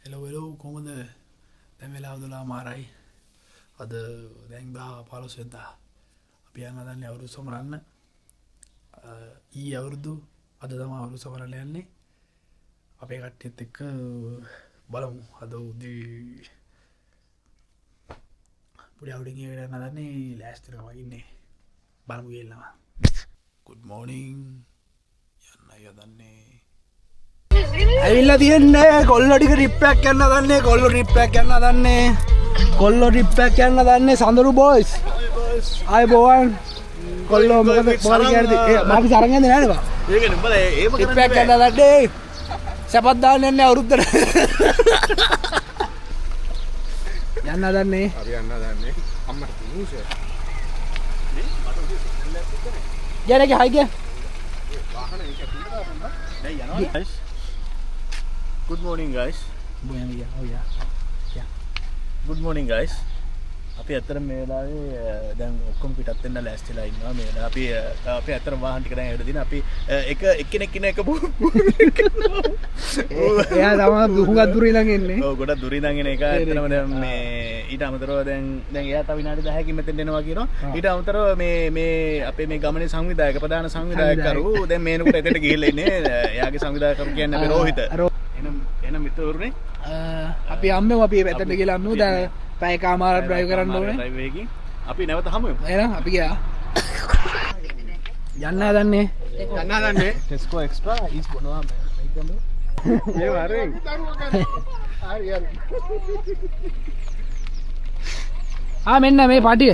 එලවෙලෝ කොමද දැන් වෙලා 12:00යි. අද දැන් 15 වෙනිදා. අපි යන දන්නේ අවුරුදු සමරන්න. ඊ අවුරුදු අද තමයි අවුරුදු සමරන්න යන්නේ. අපේ කට්ටියත් එක්ක බලමු අද උදේ පොඩි අවුටින් එකකට යන්න දන්නේ ලෑස්ති වෙනවා ඉන්නේ. බලමු ගිහලා. good morning යන්න යදන්නේ ඇවිල්ලා තියන්නේ කොල්ලෝ ටික ට්‍රිප් එකක් යන්න දන්නේ කොල්ලෝ ට්‍රිප් එකක් යන්න දන්නේ කොල්ලෝ ට්‍රිප් එකක් යන්න දන්නේ සඳරු බොයිස් ආයි බෝවන් කොල්ලෝ මොකද කියන්නේ මාපි සරන් යන්නේ නැහැ නේ බා ඒකනේ උඹලා ඒම කරන්නේ ට්‍රිප් එකක් යන්න දන්නේ සපත් දාන්න යන්නේ අවුරුද්දට යන්න දන්නේ අපි යන්න දන්නේ අම්මට නිවුෂර් යන්නේ හයි ගියා වාහන එක පිටලා බම්බා දැන් යනවා guys good morning guys good morning guys අපි ඇත්තටම මේ වෙලාවේ දැන් ඔක්කොම පිටත් වෙන්න ලෑස්තිලා ඉන්නවා මේ වෙලාව අපි ඇත්තටම වාහන ටික දැන් එකට දින අපි එක්කෙනෙක් ඉන්න එක එයා තමයි හුඟක් දුරින් ළඟ එන්නේ ඔව් ගොඩක් දුරින් ළඟ එන එක ඇත්තටම දැන් මේ ඊට අමතරව දැන් එයා තව විනාඩි 10කින් මෙතෙන් එනවා කියනවා ඊට අමතරව මේ අපේ මේ ගමනේ සංවිධායක ප්‍රධාන සංවිධායකකරු දැන් මේනකොට එතෙට ගිහිල්ලා ඉන්නේ එයාගේ සංවිධායකකරු කියන්නේ අපි රෝහිත එන මිතුරුනේ අපි අම්මෝ අපි එතෙන්ට ගිහලා අම්මෝ දැන් පැය කමාරක් ඩ්‍රයිව් කරන්න ඕනේ ඩ්‍රයිව් එකකින් අපි නැවත හමුවෙමු එහෙනම් අපි ගියා යන්න හදන්නේ ටෙස්කෝ එක්ස්ට්‍රා ඊස් බොනවා මේක ගන්න ඒ වරෙන් හරි මෙන්න මේ පාටිය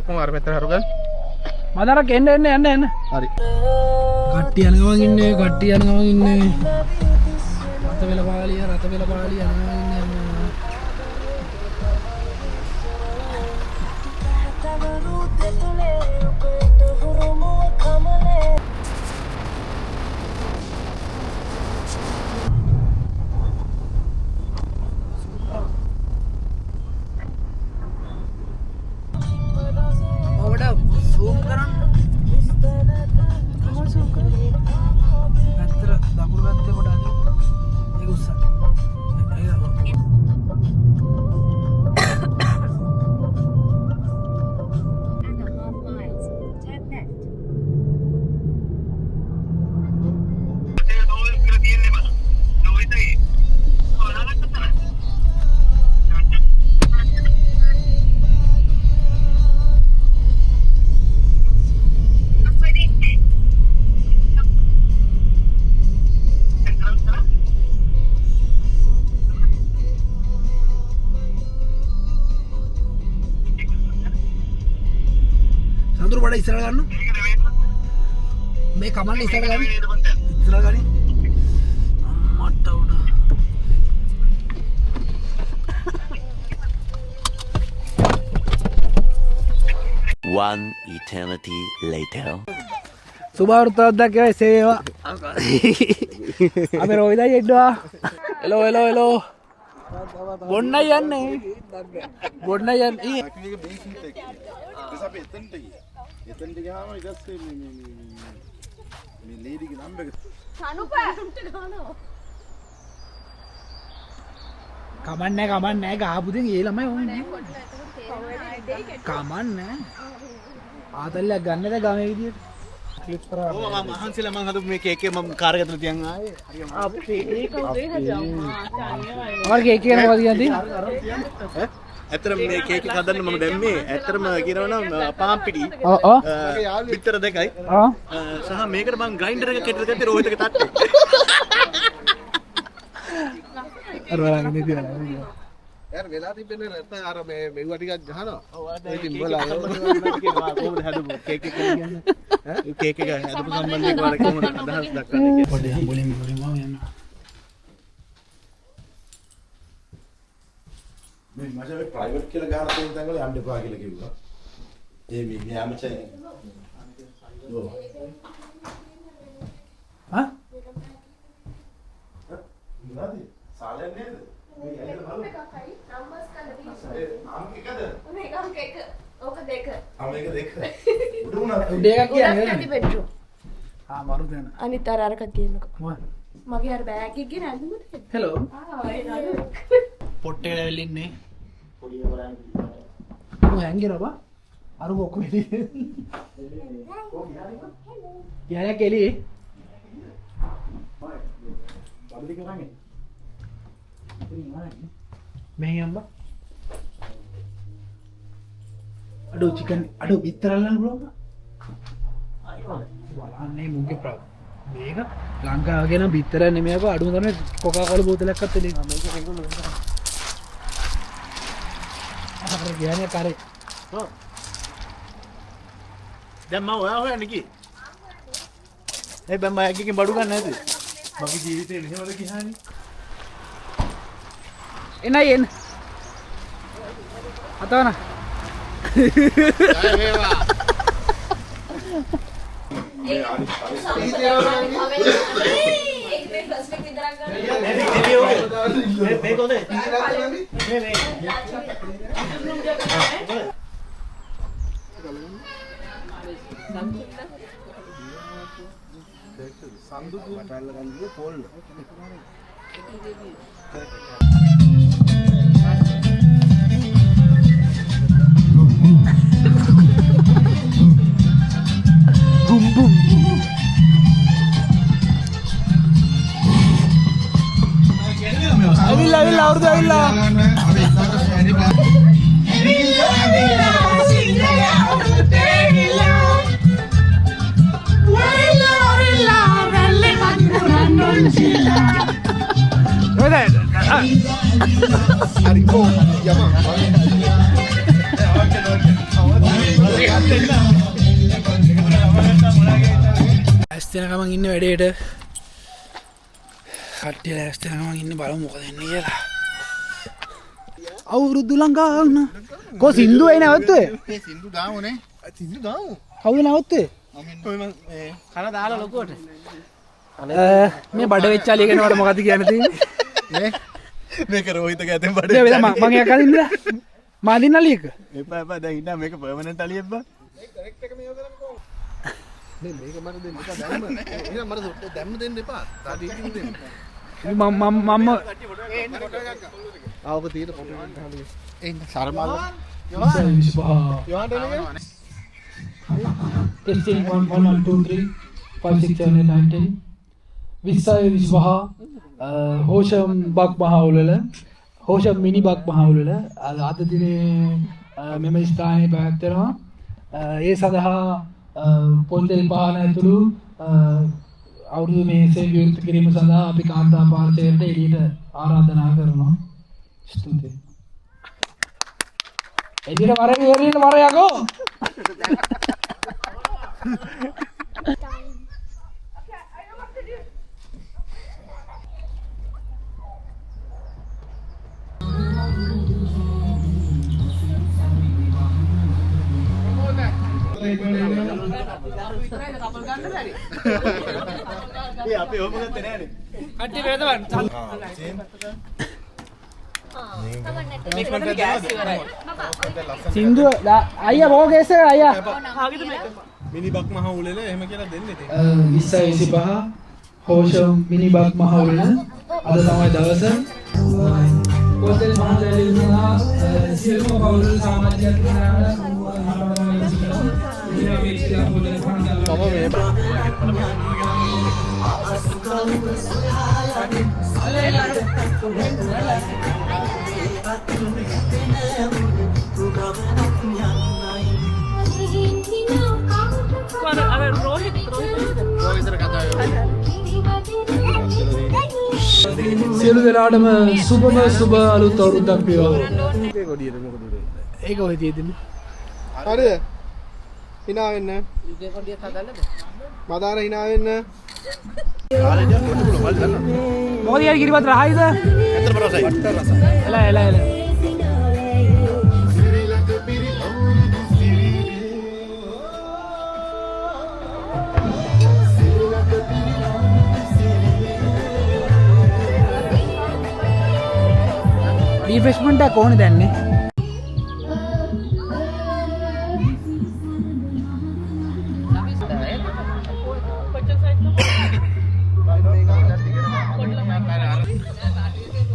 ඔක්කොම අර මෙතන හරුගන්න මදරක් එන්න හරි කට්ටිය යන ගමන් ඉන්නේ රත වෙල පාලිය යනවා ඉන්නේ ඉස්සරහ ගන්න මේ කමන්න ඉස්සරහ ගන්න අම්මට උඩ one eternity later සුභවෘත්තයක් වේවා සේවා අපි රෝහිතයි එන්නවා එලෝ බොන්නයි යන්නේ එතනට ගියාම ඊටස්සේ මේ ලේඩිගේ නම්බර් එක සනුපට ගන්නවා කමන්නේ ගහපු දෙන් ඒ ළමයි ඕනේ කමන්නේ ආතල්ලක් ගන්නද ගමේ විදියට ක්ලිප් කරා ඕ මහන්සිලා මං හදපු මේ කේක් එක මම කාර් එකකට තියන් ආයේ අපේ ඒක උදේ හදා ඔය කේක් එක මොකද කියන්නේ ඇත්තටම මේ කේක් එක හදන්න මම දැම්මේ ඇත්තටම කියනවනම් පාම් පිටි පිටර දෙකයි සහ මේකට මම ග්‍රයින්ඩර් එක කෙටලා ගත්තේ රෝහිතගේ තට්ටේ අර වරන් ඉන්නේ යාර වෙලා තිබෙන්නේ නැත්නම් අර මේ මෙව්වා ටිකක් ගහනවා ඔව් ඉතින් බලන්න කොහොමද හදපු කේක් එක කියන්නේ කේක් එක හදපු සම්බන්ධයෙන් වල කොහොමද අදහස් දක්වන්නේ පොඩි හම්බුලින් මම යනවා මේ මචං ප්‍රයිවට් කියලා ගහලා තියෙන තැන් වල යන්න එපා කියලා කිව්වා. ඒ මේ ආමචයි. ඔව්. හා? මොනවද? සාලෙන් නේද? මේ ඇයිද බලන්න. එකයි නම්බර්ස් කළා තියෙනවා. ආම් එකද? මේක ආම් එක. ඕක දෙක. ආම් එක දෙක. උඩ උනා. උඩ එකක් කියන්නේ. මරු දෙන. අනිත් අරක තියෙනකො. මොකද? මගේ අර බෑග් එක ගෙන ඇඳුමද? හෙලෝ ආ පොට්ටේට ඇවිල්ලා ඉන්නේ හැංගිලා බා අර ඔක්කොම යන්නේ කෙලි මෙහෙන් අම්බා අඩෝ චිකන් අඩෝ බිත්තරල්ලන් බ්ලොග් වලන්නේ මුගේ ප්‍රා මේක ලංකාව ගෙන බිත්තර නෙමෙයි අප අඩුම තරමේ කොකා කෝලා බෝතලයක් අත්තේ මේක ඒගොල්ලෝ අපර ගියානේ කරේ ඔව් දැන් මම ඔයා හොයන්නේ කි ඒ බම් මම එකකින් බඩු ගන්න නැද්ද මගේ ජීවිතේ මෙහෙමද කියානේ එනයි එන්න අතවන වේවා අවිල්ලා අවුරුදු අවිල්ලා ඇස්තෙන ගමන් ඉන්න වැඩේට කට්ටිය ඇස්තෙන ගමන් ඉන්න බලමු මොකද වෙන්නේ කියලා අවුරුදු ලංකාවන්න කො සින්දු එයි නැවතුනේ මේ සින්දු දාමුනේ සින්දු දාමු කවුද නැවතුනේ කන දාලා ලොකුවට මේ බඩ වෙච්චාලිය කෙනාට මොකද කියන්න තියෙන්නේ මේක රෝහිත ගැතෙන් බඩ මම යක් අදින්නද මම අදින්න අලියක එපා දැන් ඉන්න මේක පර්මනන්ට් අලියෙක් බා කනෙක්ට් එක මේව කරන්නේ කොහොමද මේක මට දෙන්න එපා දැම්ම එහෙනම් මට දැම්ම දෙන්න එපා තාටි දෙන්න මම ආවක තියෙන ෆොටෝ එකක් ගහලා එන්න සරමාල යෝහන්ට එන්නේ testing 1 1 2 3 5 6 7 8 9 10 විස්සය විශ්වහා හෝෂම් බක් මහවුලල හෝෂම් මිනි බක් මහවුලල අද දිනේ මෙම ස්ථානයේ පැවැත්වෙනවා ඒ සඳහා පොන්තෙල් පහන ඇතුළු අවුරුදු මේසේ විවෘත කිරීම සඳහා අපි කාන්තා පාර්ශ්වයට එළියට ආරාධනා කරනවා ස්තුතියි එදින වරේ එරින වර යකෝ ඒ අපේ ඕම ගත්තේ නෑනේ කට්ටිය වේදවන්න සින්දු අයියා බෝගේස අයියා මිනි බක් මහ උලෙල එහෙම කියලා දෙන්නේ ඉතින් 2025 හෝෂම් මිනි බක් මහ උලෙල අද තමයි දවස පොතේ මහදැලි වුණා සිල්ම පවුල් සමාජයක් කරනවා සියලු දෙනාටම සුබම සුබ අලුත් අවුරුද්දක් වේවා. ඒක කොඩියට මොකද උනේ? ඒක ඔය තියෙන්නේ. හරිද? hina වෙන්න. ඊගේ කොඩියක් හදන්නද? මදාර hina වෙන්න. කාලේදී කොට පුළු මල් ගන්න. මොකද යාර කිරිපත් රහයිද? ඇත්තට බරසයි. වට්ට රසයි. එලා. රිෆ්‍රෙශ්මන්ට් එක කොහොමද දැන්නේ?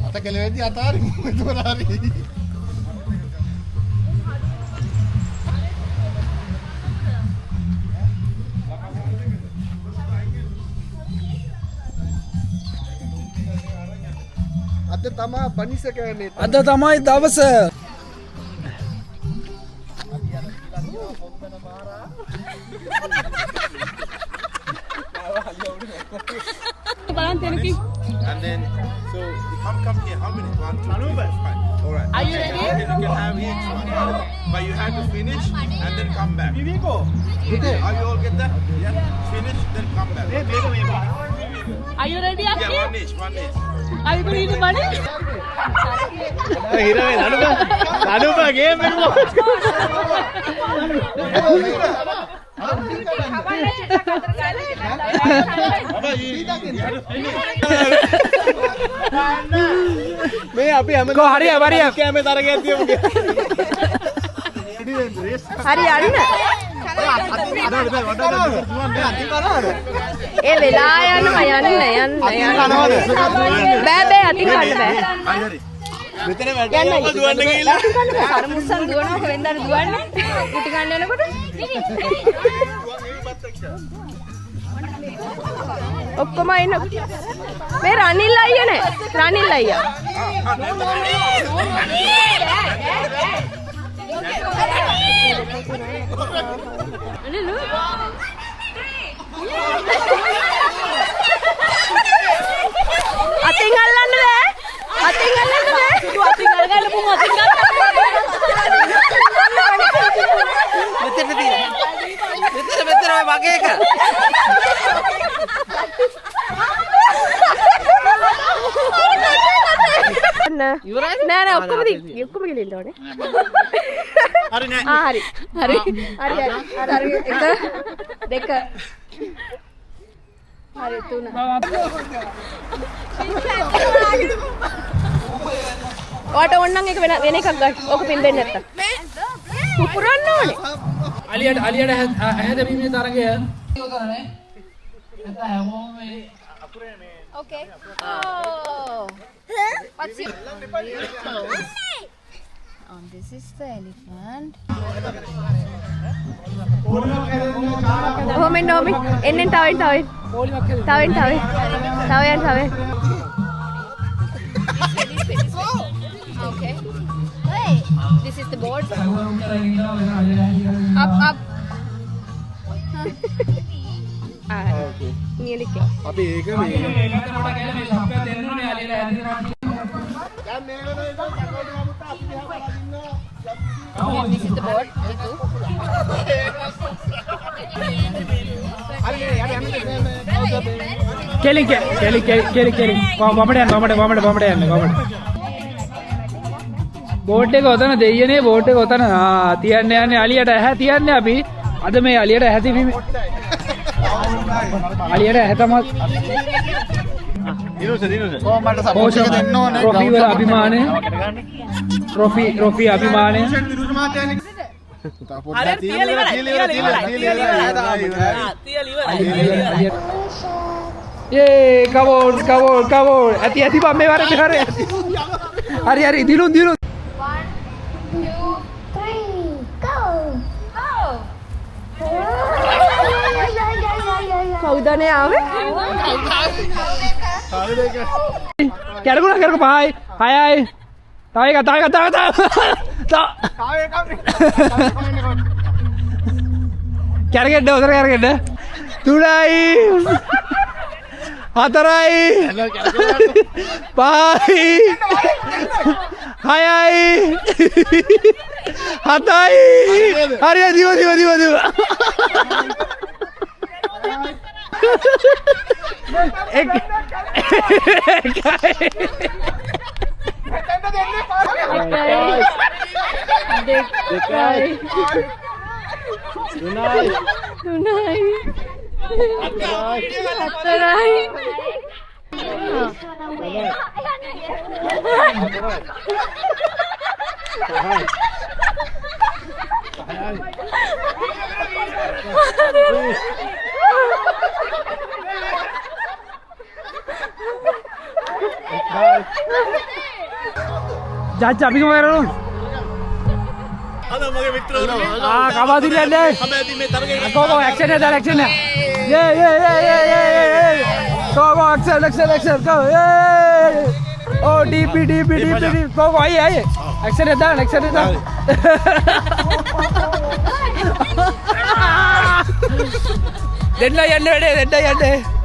අත කෙලෙද්දි අතාරිමු එතකොට හරි. අද තමයි බනිස කෑනේ. අද තමයි දවස. බලන්න තැනකින්. And then, so come here. How many? 1, 2, 3, 4, 5. All right. Are you ready? Okay, you can have each one. But you have to finish and then come back. Are you all get that? Yeah. Finish, then come back. Are you ready, Auntie? Yeah, one each. Are you going to eat the bunny? නඩුපා game එක. මේ අපි හැම කො හරිය කැමේ තරගයක් තියමු. හරි යන්න. ඒ වෙලා යනවා යන්න. බෑ අතින් ගන්න බෑ. මෙතන වැටෙනවා දුවන්න ගිහිල්ලා. අර මුස්සන් දුවනවා කොහෙන්ද අර දුවන්නේ? කුටි ගන්න යනකොට. ඔක්කොම ඉන්න. මේ රනිල් අයියා නේ. රනිල් අයියා. අතින් අල්ලන්න බෑ. අතින් අල්ලන්න බෑ. Tu ating algan lu mau ating algan. මෙතන ඔය වගේ එක. නෑ ඔක්කොම ගිලින්න ඕනේ. හරි නෑ. හරි. එක දෙක හරි තුන. ඔයාට ඕන නම් එක වෙන එකක් ගන්න. ඕක පින් දෙන්න නැත්තම්. පුපුරන්න ඕනේ. අලියට ඇහැදීමේ තරගය. උතරනේ. නැත්නම් හැමෝම මේ අකුරේ මේ. Okay. Oh. What's your... Oh, this is the elephant. Homin. Ennen tawin. Tawin. Okay. Hey, this is the board. Up. Nearly came. අපි ඒක මේ This is the board. කෙලින්. වමට යන්න. බෝඩ් එක ඔතන දෙයියනේ බෝඩ් එක ඔතන. තියන්න යන්නේ අලියට ඇහැ තියන්නේ අපි. අද මේ අලියට ඇහැ තිබීම. අලියට ඇහැ තමයි. දිනුස කොහොමද සපෝට් එක දෙන්න ඕනේ. ට්‍රොෆි වල අභිමානය. ට්‍රොෆි අභිමානය. ඒ කවෝල් ඇති බම් මේ වරේ හරි දිනුන් 1, 2, 3, go! කවුදනේ ආවේ? කැඩගුණ කරක 5යි 6යි තව එක කැරගෙඩ උදර කැරගෙඩ 3යි 4යි 5යි 6යි 7යි හරි දිව ජජ් අපි කොහරෝ අද මගේ මිත්‍රවරුනි කවදින් යන්නේ හැබැයි මේ තරගේ go action එක දාලා action එක go action go oh dp go අය action එක දාන්න action එක දාන්න දෙන්න යන්න වැඩේ දෙන්න යන්න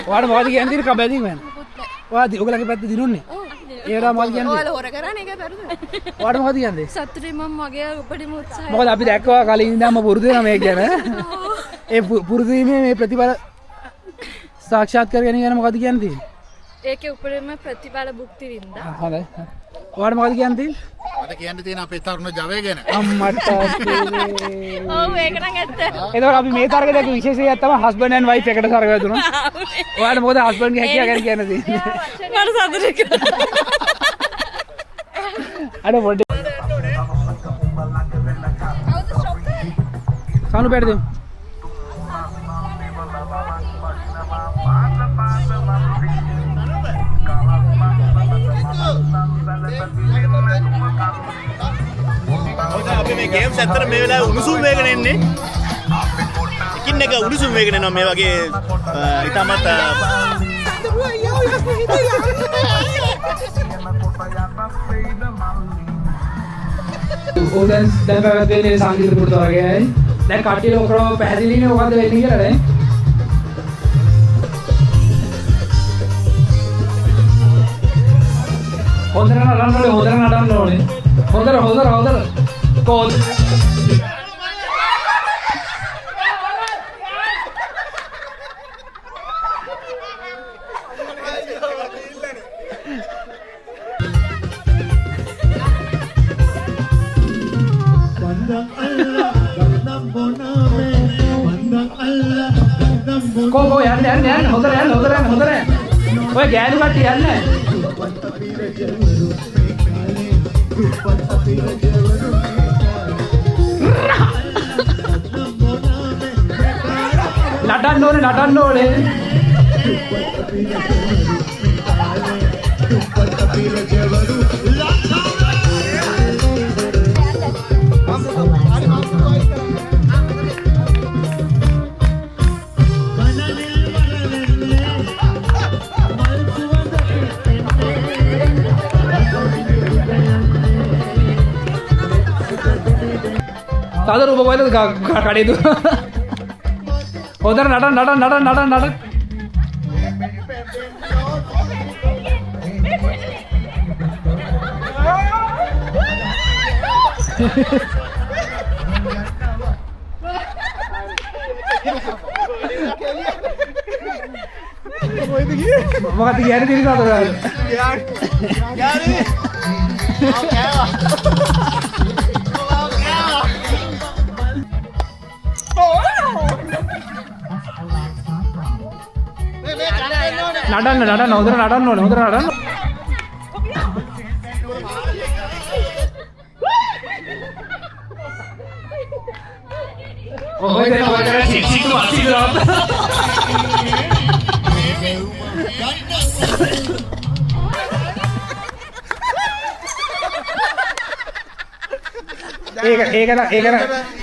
वाड़ बहुत ज्ञान दी कबड्डी में वाह दी ओगला के पैसे दिनों ने ये रहा बहुत ज्ञान ඔයාලා හොර කරන්නේ ඒක බැරුද? वाड़ बहुत ज्ञान दे සතුටුයි මම මගේ උපරිම උත්සාහය. මොකද අපි දැක්කවා කලින් ඉඳන්ම පුරුදු වෙනා මේක ගැන ඒ පුරුදු වීමේ මේ ප්‍රතිඵල සාක්ෂාත් කර ගැනීම ගැන මොකද කියන්නේ තියෙන්නේ? ඒකේ උපරිම ප්‍රතිඵල භුක්ති විඳා. හොඳයි वाड़ මොකද කියන්නේ තියෙන්නේ? මට කියන්න තියෙන අපේ තරුණ ජවය ගැන. අම්මට ඔව් ඒක නම් ඇත්ත. එතකොට අපි මේ තරගේ දැක්ක විශේෂයක් තමයි හස්බන්ඩ් ඇන්ඩ් වයිෆ් එකට සරගා දුන්නා. ඔයාලට මොකද හස්බන්ඩ්ගේ හැකියාව ගැන කියන්න තියෙන්නේ? මට සතුටුයි. අර පොඩි सानू बैठ दे අපි මේ ගේම්ස් ඇත්තට මේ වෙලාවේ උණුසුම් වේගන එන්නේ. එකින් එක උණුසුම් වේගන එනවා මේ වගේ ඊටමත් දැන් පැවැත්වෙන්නේ සංගීත පුරුදු වගේයි. දැන් කට්ටිය ඔක්කොම පැහැදිලිනේ මොකද්ද වෙන්නේ කියලා නේ. හොඳට නටන්න ඕනේ. හොඳට. කෝල්. Kok යන්න හොඳට ඔය ගෑනු කට්ටිය යන්න නටන්න ඕනේ तादर ऊपर कोई तो गाड़ी दो उधर नटन मगर यार तेरी साथ हो रहा है यार නටන්න හොඳට නටන්න ඕනේ ඔය දෙන ඔය සික්සිතු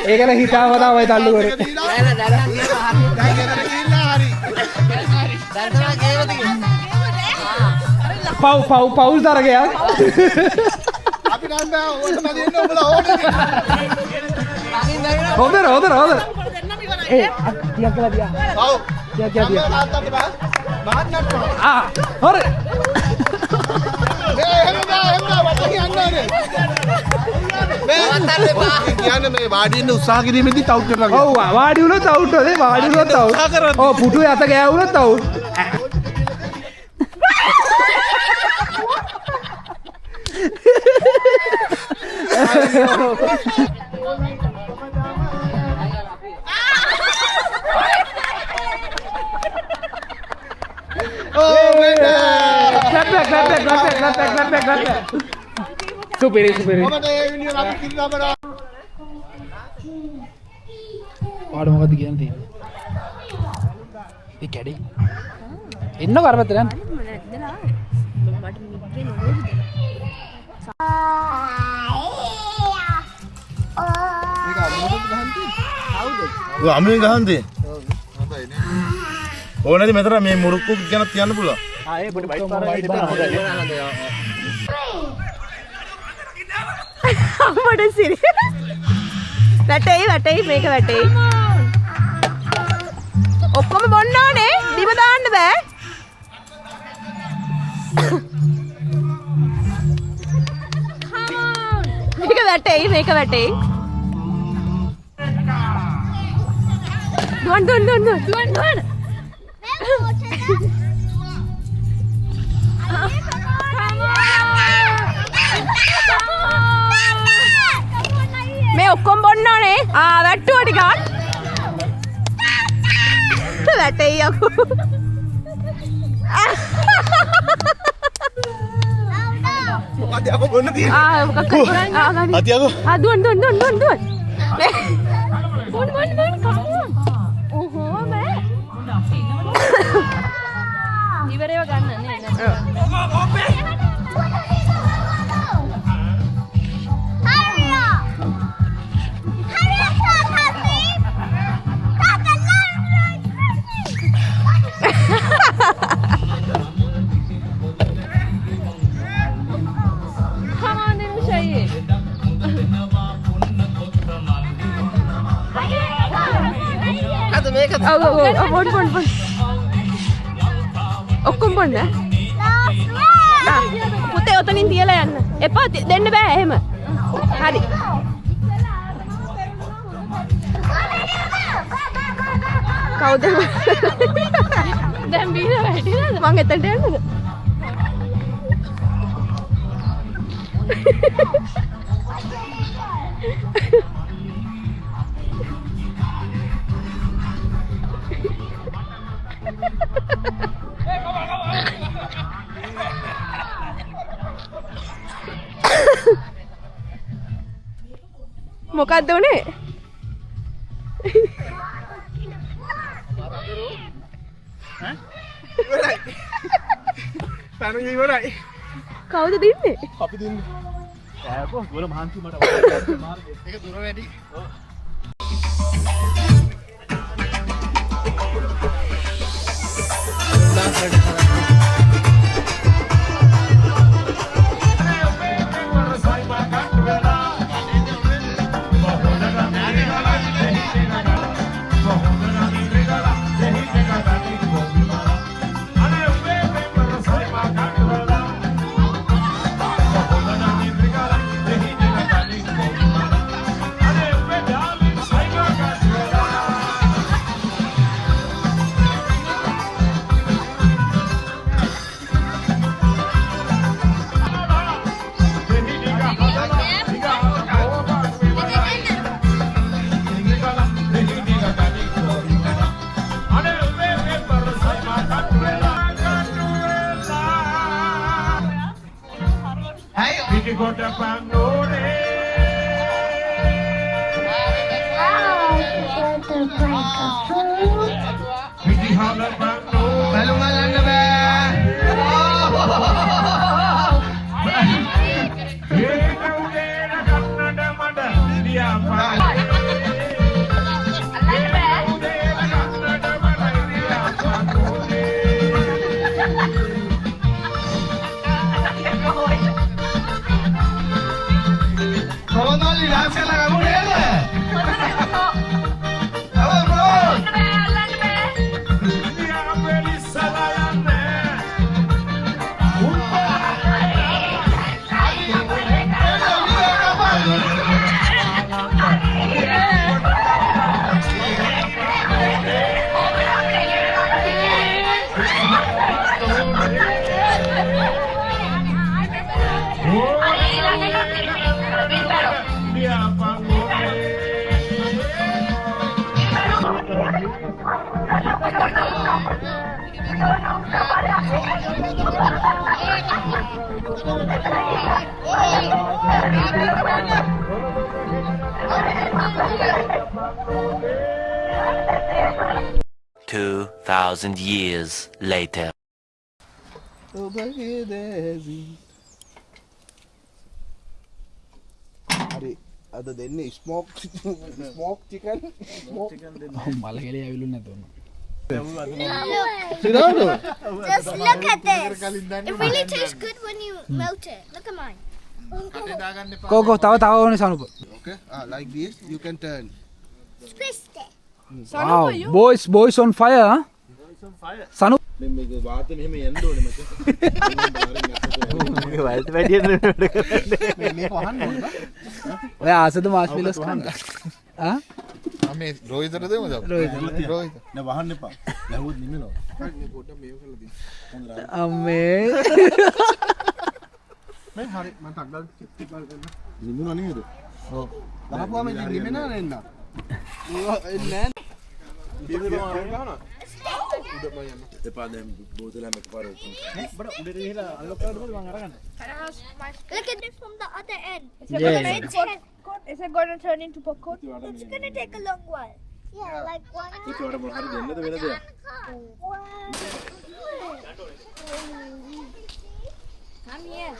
ඒකන හිතාවතාවයි තල්ලු කරේ. පවුල් තරගයක්. අපි නම් ඕන දෙන්න ඔබලා ඕනේ. හොඳ. ටිකක් කළා දියා. ඔව්. ටිකක්. බාන්නත්. හොරේ. එහෙම වට කියන්නේ. මේ වාඩි වෙන්න උත්සාහ කිරීමේදී අවුට් කරනවා. ඔව් වාඩි වුණොත් අවුට් වෙන්නේ. වාඩි වුණොත් අවුට්. ඔව් පුටු යත ගෑවුනොත් out. Clap. Super. Waduh mau ganti ganti. Ini kadi. Ini no karena teran. අමේ ගහන්දේ ඕනද මෙතන මේ මුරුක්කු ගැන කියන්න පුළුවන්. ඒ පොඩි බයික් පාරයි අම්මට සිරි. වැටෙයි මේක වැටෙයි. ඔක්කොම බොන්න ඕනේ. දිව දාන්න බෑ. මේක වැටෙයි. දුවන්. මේ ඔක්කොම බොන්න ඕනේ. වැට්ටුව ටිකක්. වැටෙයි යකෝ. අද අප බොන්න තියෙන්නේ. මොකක් කරන්නේ? අතියකෝ. දුවන්. බොන්න. ඕහෝ මෑ. ඉවරේව ගන්න නේ. බොන්න. ඔක්කොම බොන්න. පුතේ ඔතනින් තියලා යන්න. එපා දෙන්න බෑ එහෙම. හරි. කවුද? දැන් බීලා වැටිලාද? මං එතනට යන්නද? මොකක්ද උනේ? ඉවරයි. කවුද දින්නේ? අපි දින්නේ. ඈකෝ දුර මහන්සි මට මාර්ගේ. ඒක දුර වැඩි. Belum malam dah. 2,000 years later. හරි අද දෙන්නේ ස්මෝක් චිකන් මලගෙලේ ඇවිලු නැතුන. Just look at this. It really tastes good when you melt it. Look at mine. කෝ තව ඕනේ සනුප. okay like this you can turn Twist it. Wow, boys on fire. Huh? සනු මේක වාතන එහෙම යන්න ඕනේ මචං. මේක වලට වැඩි යන්න මේක වහන්න ඕනද ඔය ආසද මාස්මිලස් කන්න. ආ? මේ රෝහිතට දෙමුද? රෝහිත. නෑ වහන්න එපා. නැහුවොත් නිමෙනවා. මේ පොඩ්ඩක් මේක කරලා දෙන්න. අම්මේ. මේ හරි මම ටක්ගල් චෙක් කරන්න. නිමුණා නේද? ඔව්. ගහපුවාම ඉතින් නිමෙනා නෙන්න. ඒක එන්නේ නෑ. එපා දැන් බෝතල හැම එකපාර ඕපන්. බඩ උඩට ගිහලා අන්ලොක් කරනකොට මම අරගන්න. Look at this from the other end. Is it going to turn into popcorn? It's going to take a long while. Yeah, like one. ඒක වල මොන හරි දෙන්නද වෙන දෙයක්. Come here.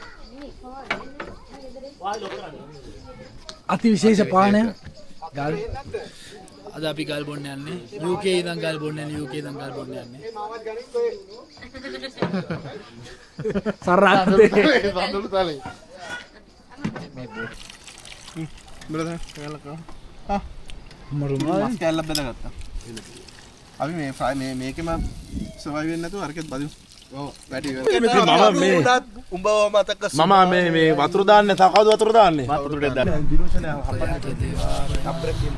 අති විශේෂ පානය ගල් අද අපි ගල් බොන්න යන්නේ UK ඉඳන් ගල් බොන්න යන්නේ UK ඉඳන් ගල් බොන්න යන්නේ සරාත්තේ සම්දුළු තලේ බරද කැලක මරුමා මස් කැල්ලක් බෙදගත්තා අපි මේ ෆ්‍රයි මේකෙම සර්වයිව් වෙන්නේ නැතුව අරකෙත් බදිමු ඔව් වැඩි මම මේ උඹව මතක මම මේ වතුර දාන්නේ තව කවුද වතුර දාන්නේ වතුරට දාන්න දිනෝෂනේ හපන්න අප්‍රේක් කියන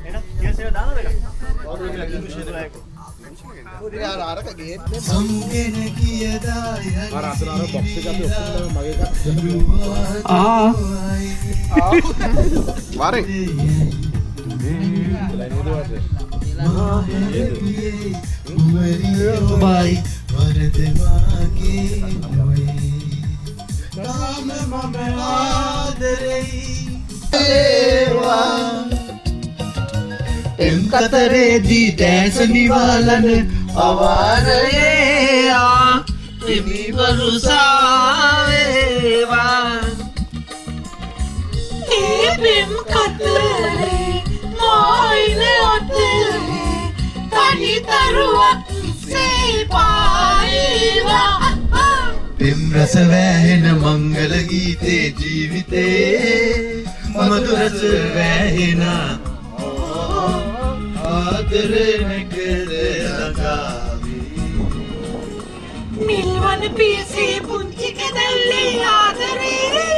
එන කේසෙ දානද එක යාර අරක ගේට් සම්ගෙන කියදාය අර අතන අර බොක්ස් එක අපි ඔක්කොම මගේ එකක් වරේ බයි වරදවාගේ නොවේ තාම මම ආදරෙයි ඒවා එම් කතරේදී දැස නිවාලන අවාරයේ ආ පිමිවරුසාවේවා ඒ පෙම් කතරේ මොයින ඔතේ තනිතරුවක් සේපායිවා පෙම් රස වැහෙන මංගල ගීතේ ජීවිතේ මధుරස වැහෙන ආදරේ නකද ලගාවේ මිල්වන පියසේ පුංචි කැදල්ලේ ආදරේ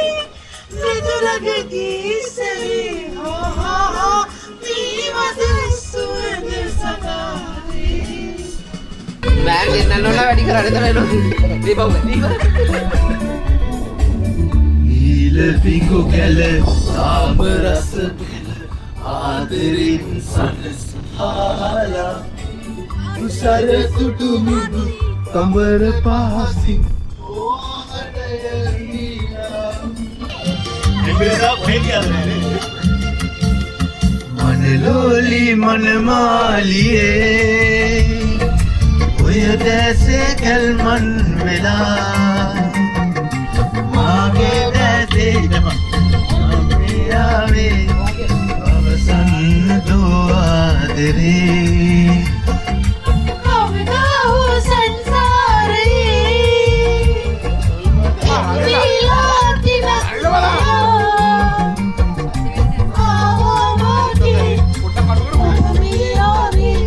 මෘදුලග ගීසේ හෝ මීවද සුවඳ සගාවේ බෑග් ගෙන්නන්න වැඩි කරන්න තරනෝ දීපව් ඊල පිඟු කැල සාම රස ආදරින් සනසහාලා උසර සුටු මිදු කඹර පහසින් මනලෝලි මනමාලියේ ඔය දැසේ කැල්මන් වෙලා මාගේ දැසේ ආවේ අවසන් දුආදරේ කවදා හෝ සංසාරේ විලාතින ආවෝමෝගේ මියාවේ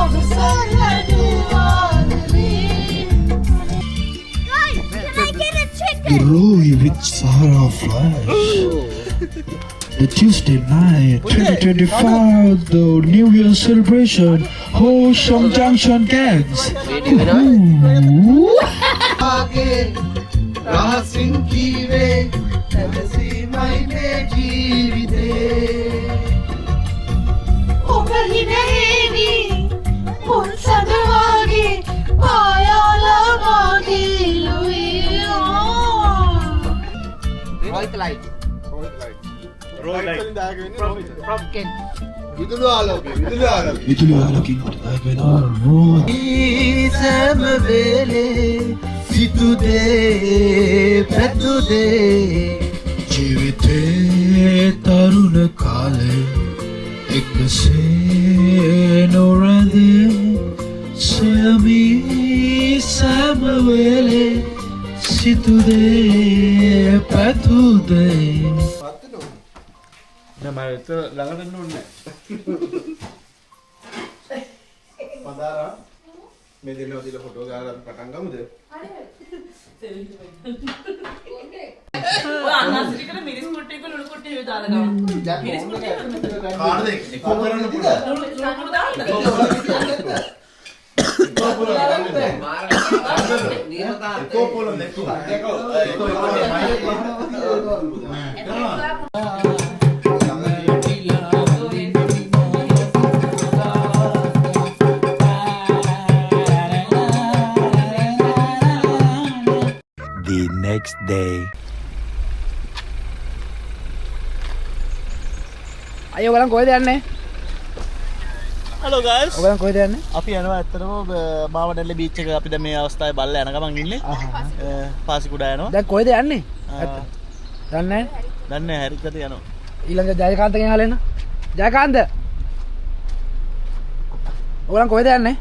අවසන් දුආදරේ The Roy with Sahara Flash. The Tuesday night, 2025, the New Year celebration, Ho-Shong Junction Gangs. Ooh. Rahasin kiwe සැලසීමයි මේ ජීවිතේ ඔබ හිනේවි මුල් සඳවාගේ පායාලවාගේ විදුලි ආලෝකයෙන් අගන රෝද සෑම වේලේ සිතුදේ පැතුදේ ජීවිතේ තරුණ කාලේ එකසේ නොරැඳේ සොයමි සෑම වේලේ සිතුදේ පැතුදේ නෑ මම ළඟට ඕනේ මදාරා මේ දෙලෝ ෆොටෝ ගාලා පටන් ගමුද ඔය අන්නසිරිකට මිරිස් කුට්ටි එක ලුණු කුට්ටි එක දාලා ගන්න. මිරිස් කුට්ටි එක කාර්ද එකක් කරන්න පුළුවන් ලුණු දාන්න. The next day. අය ඔයගලන් කොහෙද යන්නේ? Hello guys. ඔයගලන් කොහෙද යන්නේ? අපි යනවා ඇත්තටම මාවඩල්ලේ බීච් එක අපි දැන් මේ අවස්ථාවේ බල්ලා යන ගමන් ඉන්නේ. පාසිකුඩා යනවා. දැන් කොහෙද යන්නේ? දන්නේ නැහැ. දන්නේ නැහැ හරියට යනවා. ඊළඟ ජයකාන්තගෙන් අහලා එන්න. ජයකාන්ත. ඔයගලන් කොහෙද යන්නේ?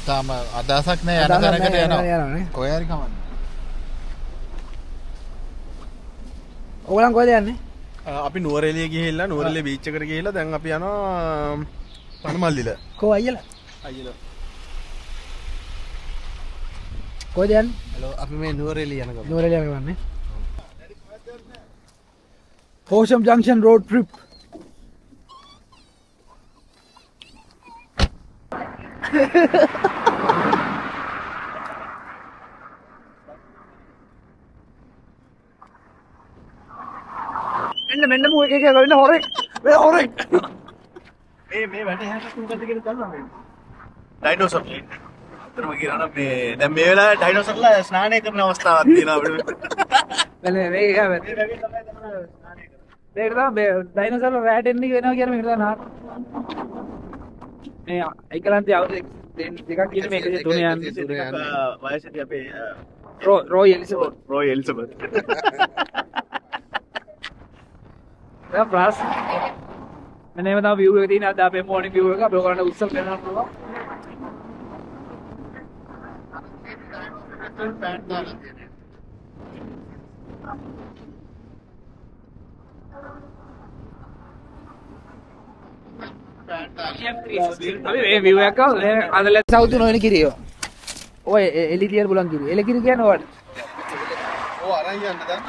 තාම අදහසක් නෑ යන තැනකට යනවා කොහේ හරි කමන්න ඔයගලන් කොහෙද යන්නේ? අපි නුවරඑළිය ගිහිල්ලා නුවරඑළිය බීච් එකට ගිහිල්ලා දැන් අපි යනවා පනමල්ලිල කෝ අයියලා කොහෙද යන්නේ? හලෝ අපි මේ නුවරඑළිය යන ගමන් නුවරඑළිය යන්නේ Horsham Junction road trip මෙන්න මූ එක වෙන්න හොරෙක් මේ හොරෙක් මේ වැඩ හැටක් මොකද කියලා දන්නවා මේ ඩයිනෝසර් අතරම කියනවා මේ දැන් මේ වෙලාවේ ඩයිනෝසර්ලා ස්නානය කරන අවස්ථාවක් තියෙනවා අපිට මේ මේක තමයි ඩයිනෝසර් රෑට් එන්නේ වෙනවා කියන මේක තමයි මේ ඒකලන්තේ අවුරුදු දෙකක් කියන මේක තුනේ යන්නේ වයසදී අපේ රෝයි එලිසබෙත් දැන් ප්‍රාස් මෙන්න එහෙම තමයි view එක තියෙන අද අපේ morning view එක අපි ඔයගොල්ලන්ට උත්සව කරනවා පුළුවන් අපි මේ view එක අදල සවුතු නොවන කිරියෝ ඔය එලි තියන බුලන් කිරිය එලි කිරි කියන්නේ ඔයාලට ඔව් අරන් යන්න දැන්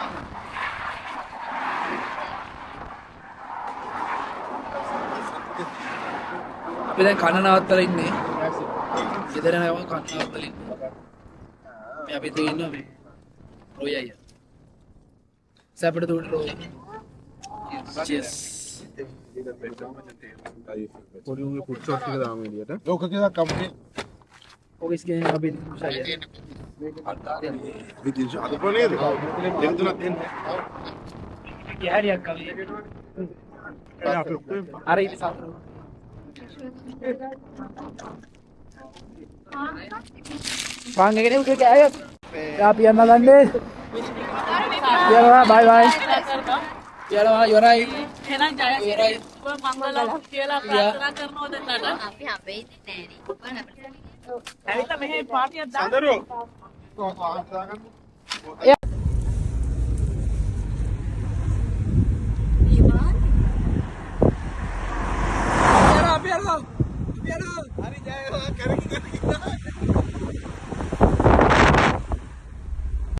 අපි දැන් කන නවත්තලා ඉන්නේ. ගෙදර නම කන නවත්තලා ඉන්නේ. මේ අපි තේ ඉන්නවා මේ. රොයි අයියා. සැපට දුන්න රොයි. Cheers. පොඩි උගේ ෆුඩ් ෂොට් එක දාමු එළියට. ලෝක කියලා කම්පැනි. ඔකස් කියන්නේ අපි ෂයියා. විදිහට අද පොනේද? දෙක තුනක් දෙන්න. යහරියක් කවි. අර ඉතින් සාතර. Bang ini udah kayak ya pian malande. Ya lah bye bye. Ya lah yorai. එහෙනම් ජයසිරි ඔබ මංගල කියලා ප්‍රාර්ථනා කරනවද නේද? අපි හම්බෙන්නේ නැහැ නේ. ඇවිල්ලා මෙහෙ පාටියක් දාන්න. සඳරු. Ya